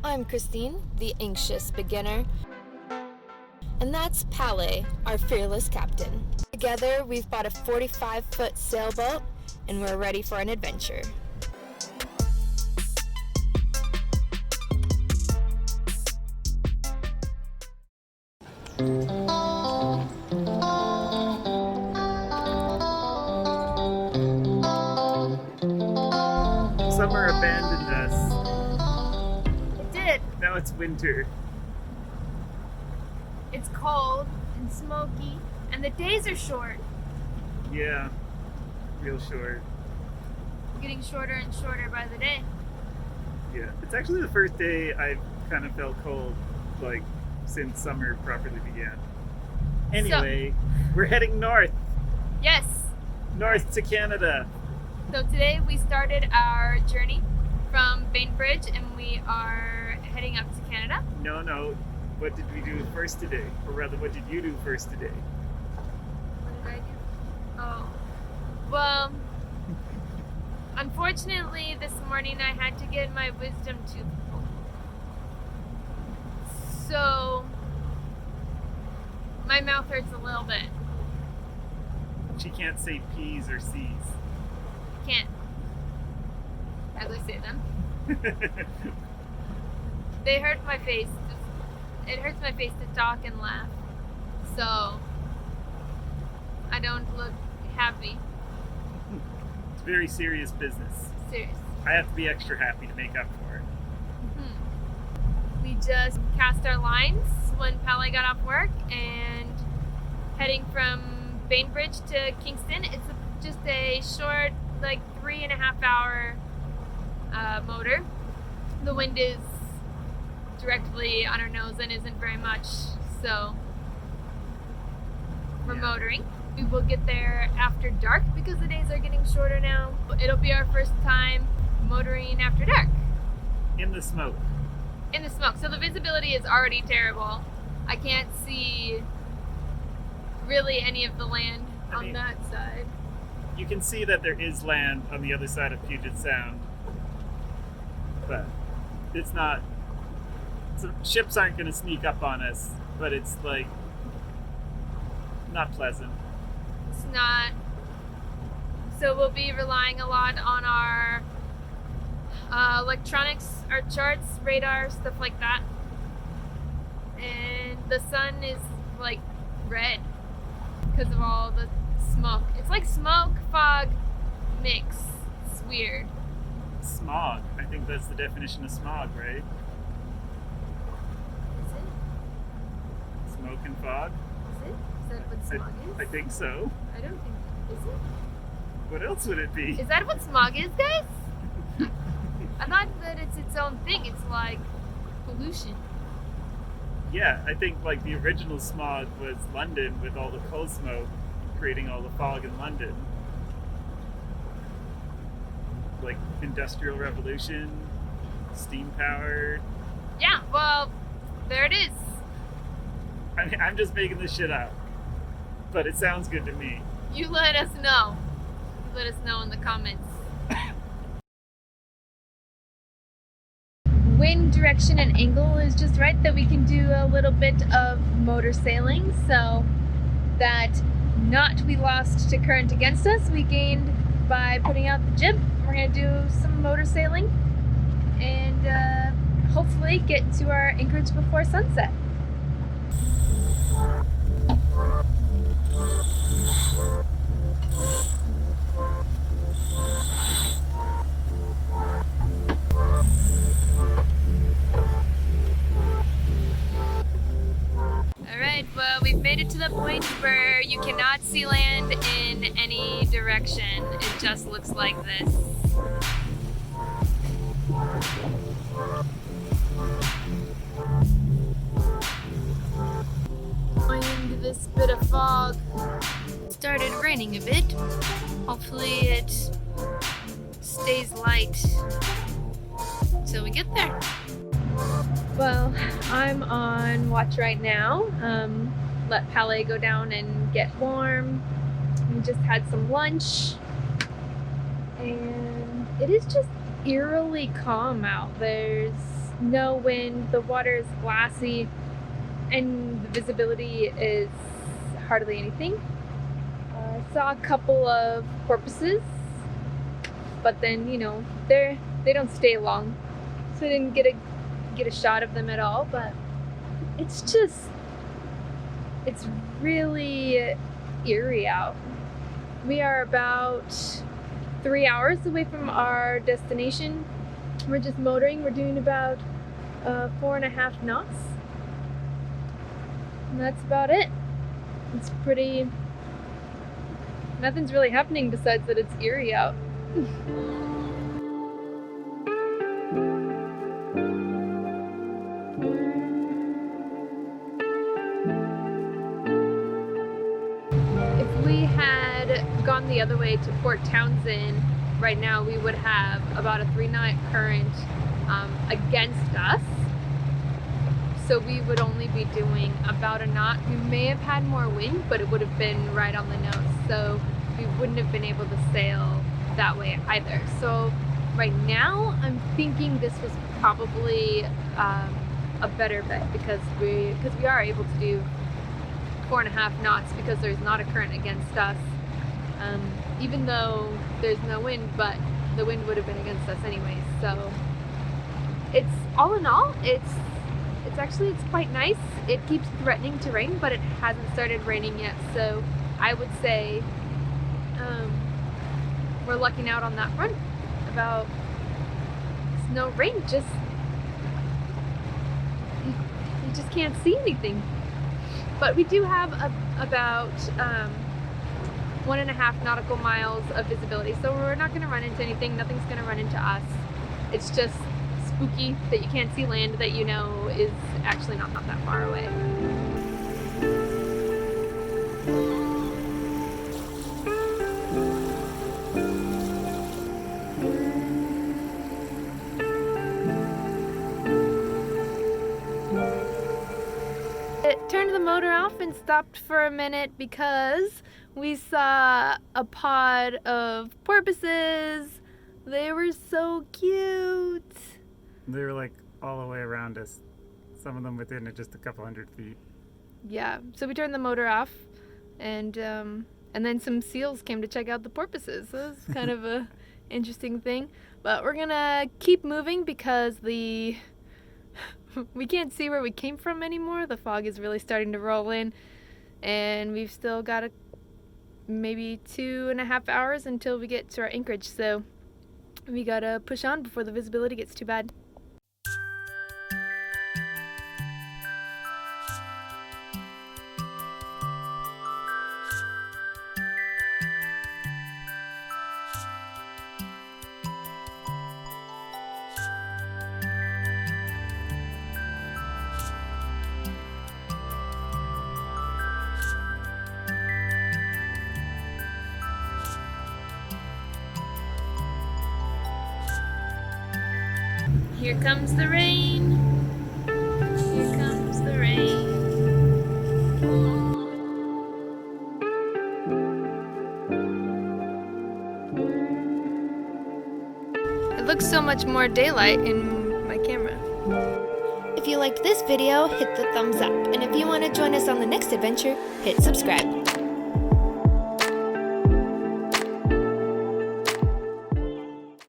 I'm Christine, the anxious beginner. And that's Palais, our fearless captain. Together, we've bought a 45-foot sailboat, and we're ready for an adventure. Summer abandoned us. It did. Now it's winter. It's cold and smoky, and the days are short. Yeah, real short. Getting shorter and shorter by the day. Yeah, it's actually the first day I've kind of felt cold, like, since summer properly began. Anyway, we're heading north. Yes. North to Canada. So today we started our journey from Bainbridge, and we are heading up to Canada. No. What did we do first today? Or rather, what did you do first today? What did I do? Oh. Well, unfortunately, this morning I had to get my wisdom tooth pulled. So, my mouth hurts a little bit. She can't say P's or C's. Can't. As I say them. They hurt my face. It hurts my face to talk and laugh. So, I don't look happy. It's very serious business. Serious. I have to be extra happy to make up for it. We just cast our lines when Palais got off work and heading from Bainbridge to Kingston. It's just a short, like 3.5 hour motor. The wind is directly on our nose and isn't very much, so we're motoring. We will get there after dark because the days are getting shorter now. It'll be our first time motoring after dark. In the smoke. In the smoke. So the visibility is already terrible. I can't see really any of the land on that side. You can see that there is land on the other side of Puget Sound, but it's not. So ships aren't going to sneak up on us, but it's like not pleasant. It's not. So we'll be relying a lot on our electronics, our charts, radar, stuff like that. And the sun is like red because of all the smoke. It's like smoke, fog, mix. It's weird. Smog. I think that's the definition of smog, right? Is it? Smoke and fog? Is it? Is that what smog is? I think so. I don't think. Is it? What else would it be? Is that what smog is, guys? I thought that it's its own thing. It's like pollution. Yeah, I think like the original smog was London with all the coal smoke creating all the fog in London. Like Industrial Revolution, steam powered. Yeah, well, there it is. I mean, I'm just making this shit up, but it sounds good to me. You let us know. Let us know in the comments. Wind direction and angle is just right that we can do a little bit of motor sailing, so that we lost to current against us, we gained by putting out the jib. We're going to do some motor sailing and hopefully get to our anchorage before sunset. Alright, well, we've made it to the point where you cannot see land in any direction. It just looks like this. Find this bit of fog. It started raining a bit. Hopefully it stays light till we get there. Well, I'm on watch right now. Let Palais go down and get warm. We just had some lunch. And it is just eerily calm out. There's no wind, the water is glassy, and the visibility is hardly anything. I saw a couple of porpoises, but then, you know, they don't stay long, so I didn't get a shot of them at all. But it's really eerie out. We are about 3 hours away from our destination. We're just motoring. We're doing about 4.5 knots. And that's about it. It's pretty... Nothing's really happening besides that it's eerie out. If we had gone the other way to Port Townsend, right now we would have about a 3-knot current against us. So we would only be doing about a knot. We may have had more wind, but it would have been right on the nose. So we wouldn't have been able to sail that way either. So right now I'm thinking this was probably a better bet because we are able to do 4.5 knots because there's not a current against us. Even though there's no wind, but the wind would have been against us anyways. So it's all in all, it's quite nice. It keeps threatening to rain, but it hasn't started raining yet. So I would say we're lucking out on that front about no rain. You just can't see anything. But we do have about 1.5 nautical miles of visibility, so we're not going to run into anything. Nothing's going to run into us. It's just spooky that you can't see land that you know is actually not that far away. It turned the motor off and stopped for a minute because we saw a pod of porpoises. They were so cute. They were like all the way around us. Some of them within just a couple hundred feet. Yeah, so we turned the motor off, and then some seals came to check out the porpoises. So it was kind of a interesting thing. But we're gonna keep moving because we can't see where we came from anymore. The fog is really starting to roll in, and we've still got maybe 2.5 hours until we get to our anchorage. So we gotta push on before the visibility gets too bad. Here comes the rain. Here comes the rain. It looks so much more daylight in my camera. If you liked this video, hit the thumbs up. And if you want to join us on the next adventure, hit subscribe.